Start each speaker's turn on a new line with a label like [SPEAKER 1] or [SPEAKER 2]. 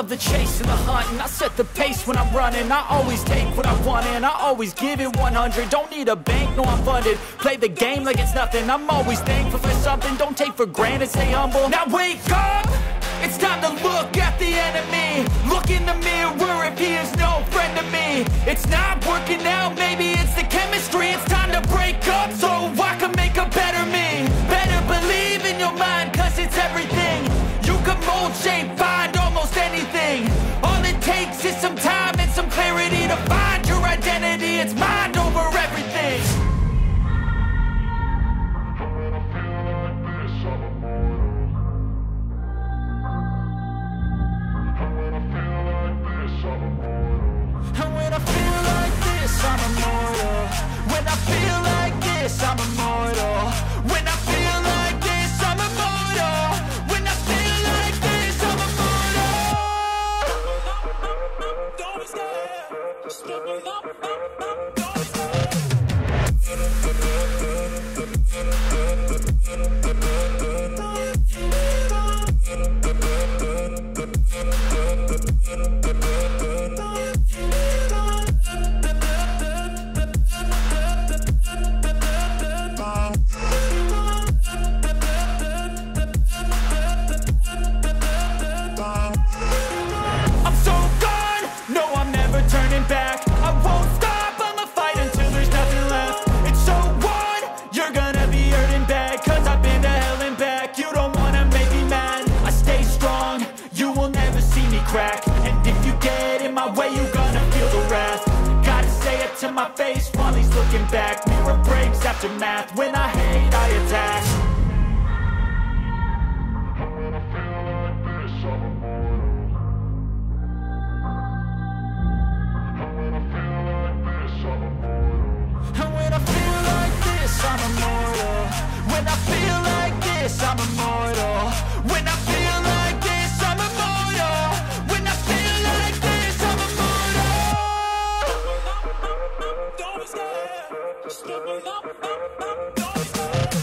[SPEAKER 1] love the chase and the hunt, and I set the pace when I'm running. I always take what I want and I always give it 100. Don't need a bank, no I'm funded. Play the game like it's nothing. I'm always thankful for something. Don't take for granted, stay humble. Now wake up! It's time to look at the enemy. Look in the mirror if he is no friend to me. It's not working out, maybe it's the chemistry. It's time to break up so I can make a better me. Better believe in your mind, cause it's everything. You can mold, shape, find almost anything. All it takes is some time and some clarity to find your identity. It's mind over everything. And when I feel like this, I'm immortal. When I feel like this, I'm immortal. When I feel like this, I'm immortal. When I feel like this, I'm immortal. Don't be scared. Just give up. Don't be scared. And if you get in my way, you're gonna feel the wrath. Gotta say it to my face while he's looking back. Mirror breaks after math. When I hate, I attack. And when I feel like this, I'm immortal. And when I feel like this, I'm immortal. When I feel like this, I'm immortal. When I feel like this, I'm immortal. When I feel like this, I'm immortal. Don't be scared. Just give me up. Don't be scared.